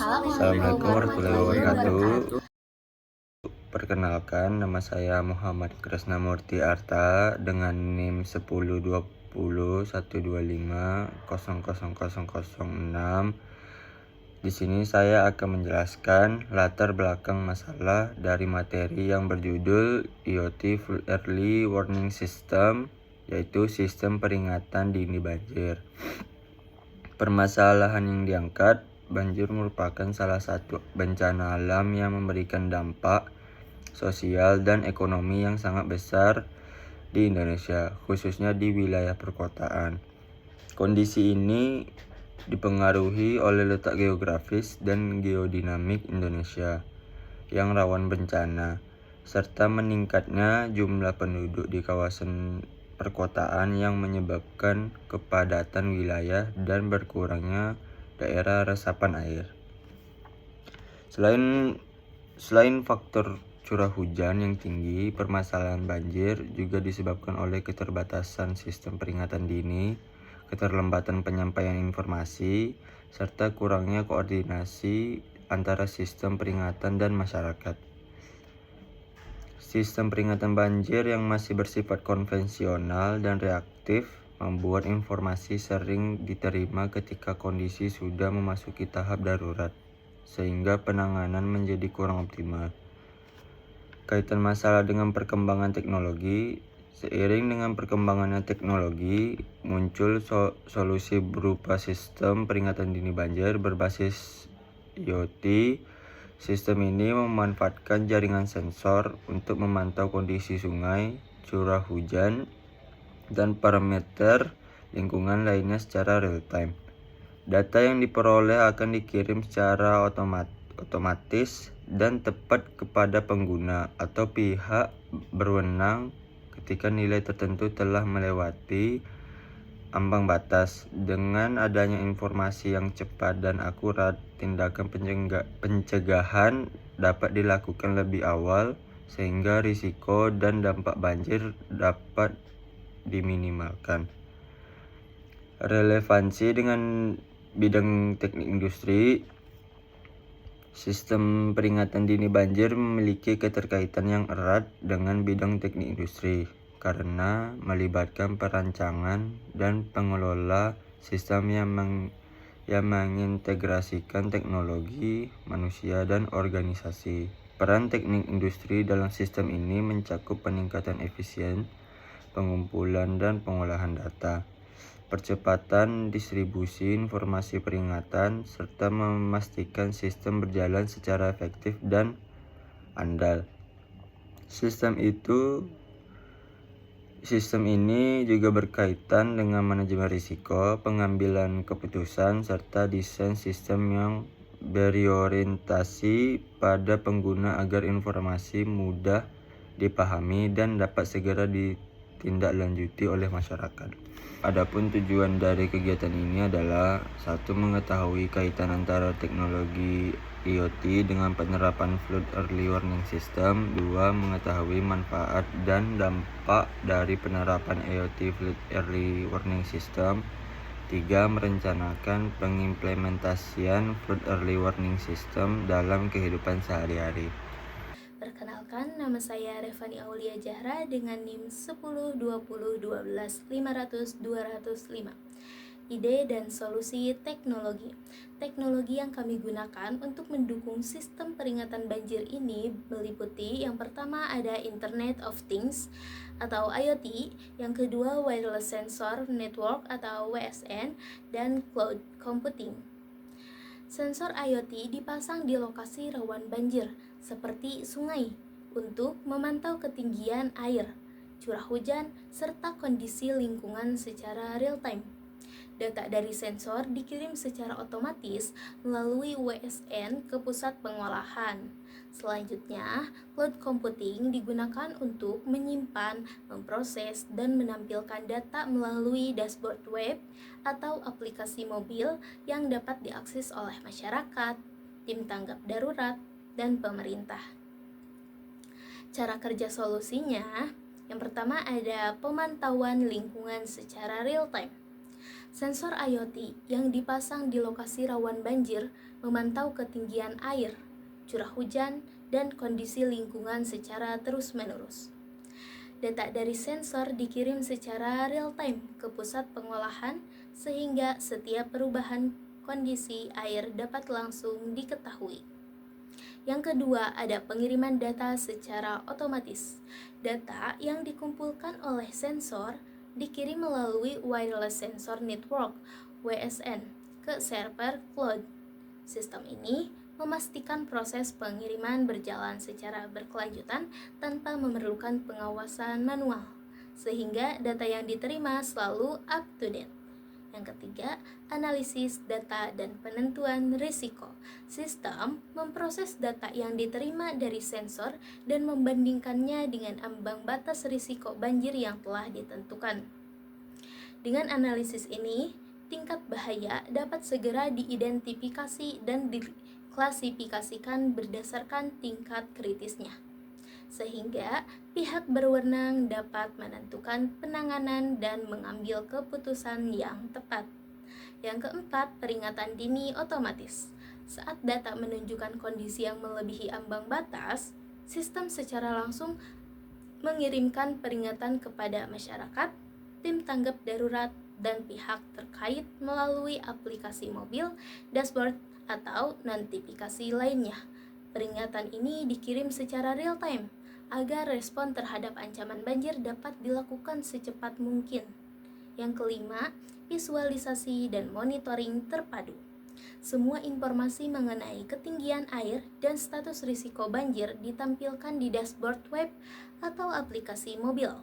Assalamualaikum warahmatullahi wabarakatuh. Perkenalkan, nama saya Muhammad Krisnamurti Arta dengan NIM 10201251250006. Di sini saya akan menjelaskan latar belakang masalah dari materi yang berjudul IoT Flood Early Warning System, yaitu sistem peringatan dini banjir. Permasalahan yang diangkat, banjir merupakan salah satu bencana alam yang memberikan dampak sosial dan ekonomi yang sangat besar di Indonesia, khususnya di wilayah perkotaan. Kondisi ini dipengaruhi oleh letak geografis dan geodinamik Indonesia yang rawan bencana, serta meningkatnya jumlah penduduk di kawasan perkotaan yang menyebabkan kepadatan wilayah dan berkurangnya daerah resapan air. Selain faktor curah hujan yang tinggi, permasalahan banjir juga disebabkan oleh keterbatasan sistem peringatan dini, keterlambatan penyampaian informasi, serta kurangnya koordinasi antara sistem peringatan dan masyarakat. Sistem peringatan banjir yang masih bersifat konvensional dan reaktif membuat informasi sering diterima ketika kondisi sudah memasuki tahap darurat, sehingga penanganan menjadi kurang optimal. Kaitan masalah dengan perkembangan teknologi. Seiring dengan perkembangannya teknologi, muncul solusi berupa sistem peringatan dini banjir berbasis IoT. Sistem ini memanfaatkan jaringan sensor untuk memantau kondisi sungai, curah hujan, dan parameter lingkungan lainnya secara real time. Data yang diperoleh akan dikirim secara otomatis dan tepat kepada pengguna atau pihak berwenang ketika nilai tertentu telah melewati ambang batas. Dengan adanya informasi yang cepat dan akurat, tindakan pencegahan dapat dilakukan lebih awal sehingga risiko dan dampak banjir dapat diminimalkan. Relevansi dengan bidang teknik industri. Sistem peringatan dini banjir memiliki keterkaitan yang erat dengan bidang teknik industri karena melibatkan perancangan dan pengelola sistem yang mengintegrasikan teknologi, manusia, dan organisasi. Peran teknik industri dalam sistem ini mencakup peningkatan efisien pengumpulan dan pengolahan data, percepatan distribusi informasi peringatan, serta memastikan sistem berjalan secara efektif dan andal. Sistem ini juga berkaitan dengan manajemen risiko, pengambilan keputusan, serta desain sistem yang berorientasi pada pengguna agar informasi mudah dipahami dan dapat segera ditindaklanjuti oleh masyarakat. Adapun tujuan dari kegiatan ini adalah: 1. Mengetahui kaitan antara teknologi IoT dengan penerapan Flood Early Warning System. 2. Mengetahui manfaat dan dampak dari penerapan IoT Flood Early Warning System. 3. Merencanakan pengimplementasian Flood Early Warning System dalam kehidupan sehari-hari. Perkenalkan, nama saya Revani Aulia Jahra dengan NIM 10201251000205. Ide dan solusi teknologi. Teknologi yang kami gunakan untuk mendukung sistem peringatan banjir ini meliputi: yang pertama ada Internet of Things atau IoT, yang kedua Wireless Sensor Network atau WSN, dan Cloud Computing. Sensor IoT dipasang di lokasi rawan banjir seperti sungai untuk memantau ketinggian air, curah hujan, serta kondisi lingkungan secara real time. Data dari sensor dikirim secara otomatis melalui WSN ke pusat pengolahan. Selanjutnya, cloud computing digunakan untuk menyimpan, memproses, dan menampilkan data melalui dashboard web atau aplikasi mobil yang dapat diakses oleh masyarakat, tim tanggap darurat, dan pemerintah. Cara kerja solusinya, yang pertama ada pemantauan lingkungan secara real time. Sensor IoT yang dipasang di lokasi rawan banjir memantau ketinggian air, curah hujan, dan kondisi lingkungan secara terus-menerus. Data dari sensor dikirim secara real-time ke pusat pengolahan sehingga setiap perubahan kondisi air dapat langsung diketahui. Yang kedua, ada pengiriman data secara otomatis. Data yang dikumpulkan oleh sensor dikirim melalui Wireless Sensor Network (WSN) ke server cloud. Sistem ini memastikan proses pengiriman berjalan secara berkelanjutan tanpa memerlukan pengawasan manual, sehingga data yang diterima selalu up to date. Yang ketiga, analisis data dan penentuan risiko. Sistem memproses data yang diterima dari sensor dan membandingkannya dengan ambang batas risiko banjir yang telah ditentukan. Dengan analisis ini, tingkat bahaya dapat segera diidentifikasi dan diklasifikasikan berdasarkan tingkat kritisnya, sehingga pihak berwenang dapat menentukan penanganan dan mengambil keputusan yang tepat. Yang keempat, peringatan dini otomatis. Saat data menunjukkan kondisi yang melebihi ambang batas, sistem secara langsung mengirimkan peringatan kepada masyarakat, tim tanggap darurat, dan pihak terkait melalui aplikasi mobil, dashboard, atau notifikasi lainnya. Peringatan ini dikirim secara real-time agar respon terhadap ancaman banjir dapat dilakukan secepat mungkin. Yang kelima, visualisasi dan monitoring terpadu. Semua informasi mengenai ketinggian air dan status risiko banjir ditampilkan di dashboard web atau aplikasi mobil.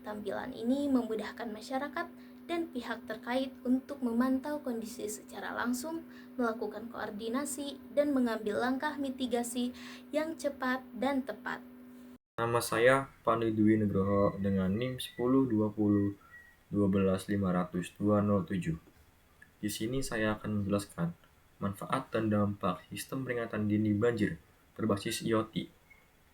Tampilan ini memudahkan masyarakat dan pihak terkait untuk memantau kondisi secara langsung, melakukan koordinasi, dan mengambil langkah mitigasi yang cepat dan tepat. Nama saya Pandi Dwi Nugroho dengan NIM 1020 12 500 207. Di sini saya akan menjelaskan manfaat dan dampak sistem peringatan dini banjir berbasis IoT.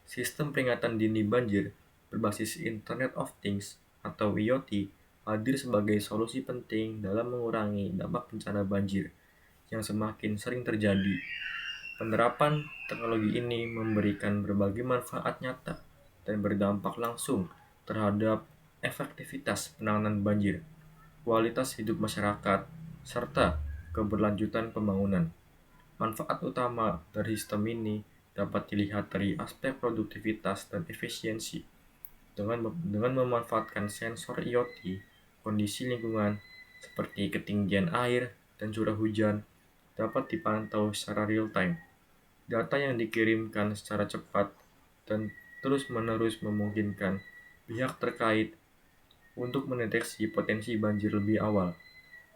Sistem peringatan dini banjir berbasis Internet of Things atau IoT hadir sebagai solusi penting dalam mengurangi dampak bencana banjir yang semakin sering terjadi. Penerapan teknologi ini memberikan berbagai manfaat nyata dan berdampak langsung terhadap efektivitas penanganan banjir, kualitas hidup masyarakat, serta keberlanjutan pembangunan. Manfaat utama dari sistem ini dapat dilihat dari aspek produktivitas dan efisiensi. Dengan memanfaatkan sensor IoT, kondisi lingkungan seperti ketinggian air dan curah hujan dapat dipantau secara real-time. Data yang dikirimkan secara cepat dan terus-menerus memungkinkan pihak terkait untuk mendeteksi potensi banjir lebih awal.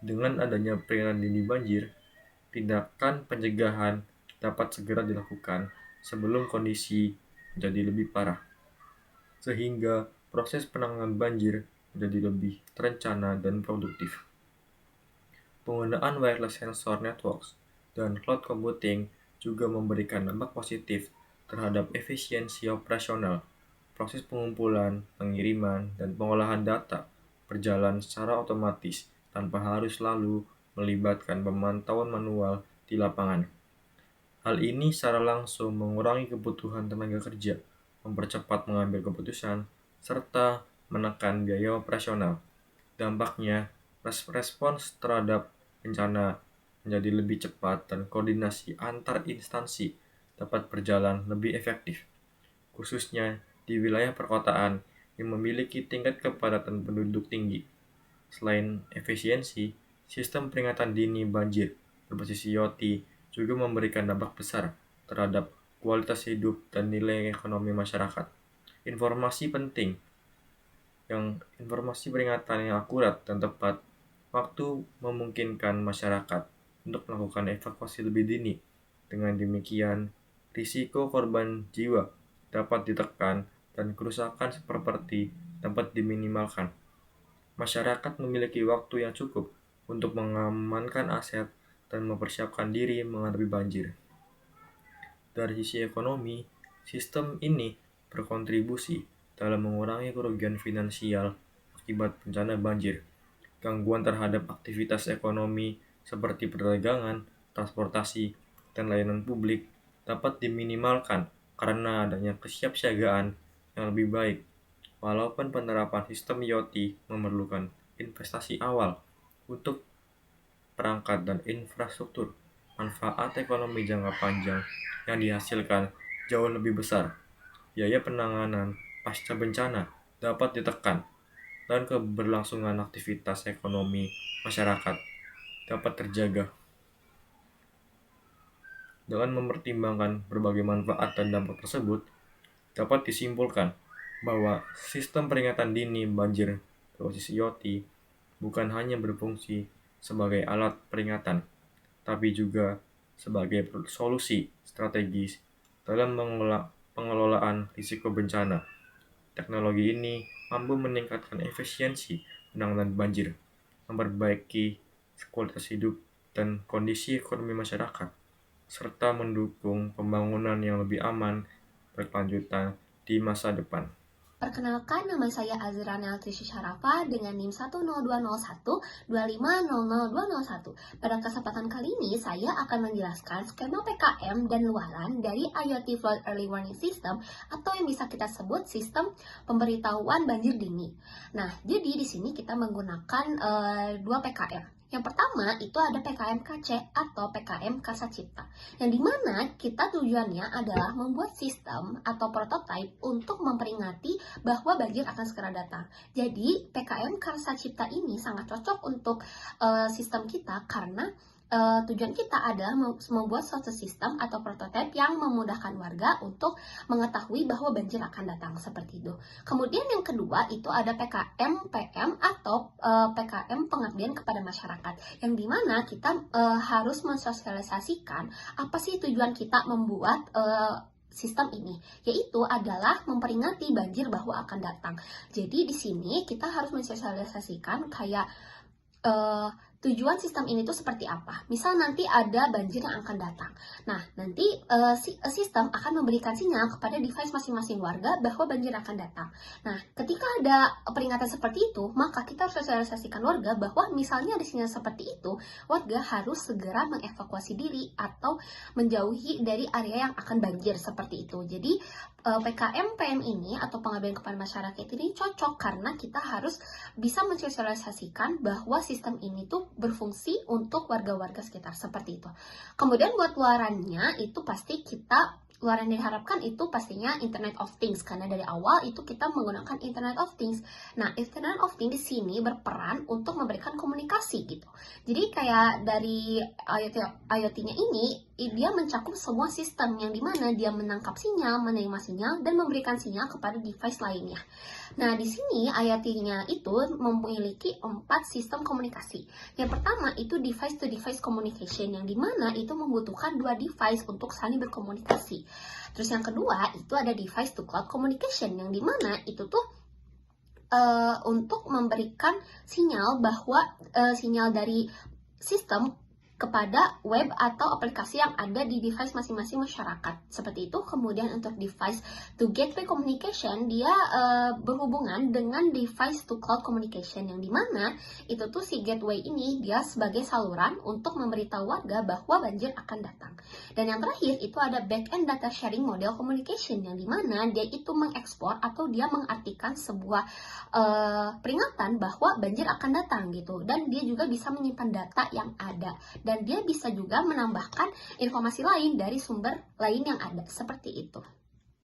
Dengan adanya peringatan dini banjir, tindakan pencegahan dapat segera dilakukan sebelum kondisi menjadi lebih parah, sehingga proses penanganan banjir menjadi lebih terencana dan produktif. Penggunaan wireless sensor networks dan cloud computing juga memberikan dampak positif terhadap efisiensi operasional. Proses pengumpulan, pengiriman, dan pengolahan data berjalan secara otomatis tanpa harus selalu melibatkan pemantauan manual di lapangan. Hal ini secara langsung mengurangi kebutuhan tenaga kerja, mempercepat mengambil keputusan, serta menekan biaya operasional. Dampaknya, respons terhadap bencana menjadi lebih cepat dan koordinasi antar instansi dapat berjalan lebih efektif, khususnya di wilayah perkotaan yang memiliki tingkat kepadatan penduduk tinggi. Selain efisiensi, sistem peringatan dini banjir berbasis IoT juga memberikan dampak besar terhadap kualitas hidup dan nilai ekonomi masyarakat. Informasi peringatan yang akurat dan tepat waktu memungkinkan masyarakat untuk melakukan evakuasi lebih dini. Dengan demikian, risiko korban jiwa dapat ditekan dan kerusakan properti dapat diminimalkan. Masyarakat memiliki waktu yang cukup untuk mengamankan aset dan mempersiapkan diri menghadapi banjir. Dari sisi ekonomi, sistem ini berkontribusi dalam mengurangi kerugian finansial akibat bencana banjir. Gangguan terhadap aktivitas ekonomi seperti perdagangan, transportasi, dan layanan publik dapat diminimalkan karena adanya kesiapsiagaan yang lebih baik. Walaupun penerapan sistem IoT memerlukan investasi awal untuk perangkat dan infrastruktur, manfaat ekonomi jangka panjang yang dihasilkan jauh lebih besar. Biaya penanganan pasca bencana dapat ditekan dan keberlangsungan aktivitas ekonomi masyarakat dapat terjaga. Dengan mempertimbangkan berbagai manfaat dan dampak tersebut, dapat disimpulkan bahwa sistem peringatan dini banjir berbasis IoT bukan hanya berfungsi sebagai alat peringatan, tapi juga sebagai solusi strategis dalam pengelolaan risiko bencana. Teknologi ini mampu meningkatkan efisiensi penanganan banjir, memperbaiki kualitas hidup dan kondisi ekonomi masyarakat, serta mendukung pembangunan yang lebih aman berkelanjutan di masa depan. Perkenalkan, nama saya Azra Neltrisy Syarafa dengan NIM 1020125000201. Pada kesempatan kali ini, saya akan menjelaskan skema PKM dan luaran dari IoT Flood Early Warning System atau yang bisa kita sebut sistem pemberitahuan banjir dini. Nah, jadi di sini kita menggunakan dua PKM. Yang pertama itu ada PKM KC atau PKM Karsa Cipta, yang dimana kita tujuannya adalah membuat sistem atau prototipe untuk memperingati bahwa banjir akan segera datang. Jadi PKM Karsa Cipta ini sangat cocok untuk sistem kita karena tujuan kita adalah membuat suatu sistem atau prototipe yang memudahkan warga untuk mengetahui bahwa banjir akan datang seperti itu. Kemudian yang kedua itu ada PKM PM atau PKM pengabdian kepada masyarakat, yang dimana kita harus mensosialisasikan apa sih tujuan kita membuat sistem ini, yaitu adalah memperingati banjir bahwa akan datang. Jadi di sini kita harus mensosialisasikan kayak tujuan sistem ini tuh seperti apa. Misal nanti ada banjir yang akan datang. Nah, nanti sistem akan memberikan sinyal kepada device masing-masing warga bahwa banjir akan datang. Nah, ketika ada peringatan seperti itu, maka kita harus sosialisasikan warga bahwa misalnya ada sinyal seperti itu, warga harus segera mengevakuasi diri atau menjauhi dari area yang akan banjir seperti itu. Jadi, PKM PM ini atau pengabdian kepada masyarakat ini cocok karena kita harus bisa mensosialisasikan bahwa sistem ini tuh berfungsi untuk warga-warga sekitar seperti itu. Kemudian buat luarannya itu pasti luaran yang diharapkan itu pastinya Internet of Things, karena dari awal itu kita menggunakan Internet of Things. Nah, Internet of Things di sini berperan untuk memberikan komunikasi gitu. Jadi kayak dari IoT-nya ini dia mencakup semua sistem yang dimana dia menangkap sinyal, menerima sinyal, dan memberikan sinyal kepada device lainnya. Nah, di sini IoT-nya itu memiliki 4 sistem komunikasi. Yang pertama itu device-to-device communication, yang dimana itu membutuhkan 2 device untuk saling berkomunikasi. Terus yang kedua itu ada device-to-cloud communication, yang dimana itu tuh untuk memberikan sinyal bahwa sinyal dari sistem kepada web atau aplikasi yang ada di device masing-masing masyarakat. Seperti itu. Kemudian untuk device to gateway communication, dia berhubungan dengan device to cloud communication, yang dimana itu tuh si gateway ini dia sebagai saluran untuk memberitahu warga bahwa banjir akan datang. Dan yang terakhir itu ada back-end data sharing model communication, yang dimana dia itu mengekspor atau dia mengartikan sebuah peringatan bahwa banjir akan datang gitu. Dan dia juga bisa menyimpan data yang ada. Dan dia bisa juga menambahkan informasi lain dari sumber lain yang ada, seperti itu.